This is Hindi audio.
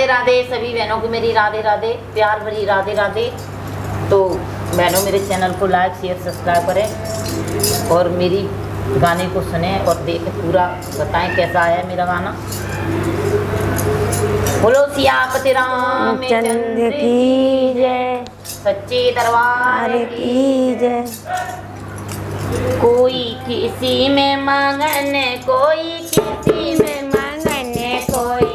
राधे सभी बहनों को मेरी राधे राधे, प्यार भरी राधे राधे। तो बहनों मेरे चैनल को लाइक शेयर सब्सक्राइब करें और मेरी गाने को सुने और देखें, पूरा बताएं कैसा आया मेरा गाना। बोलो सियापति रामचंद्र की जय, सच्चे दरबार की जय। कोई किसी में मंगन, कोई किसी में मंगन कोई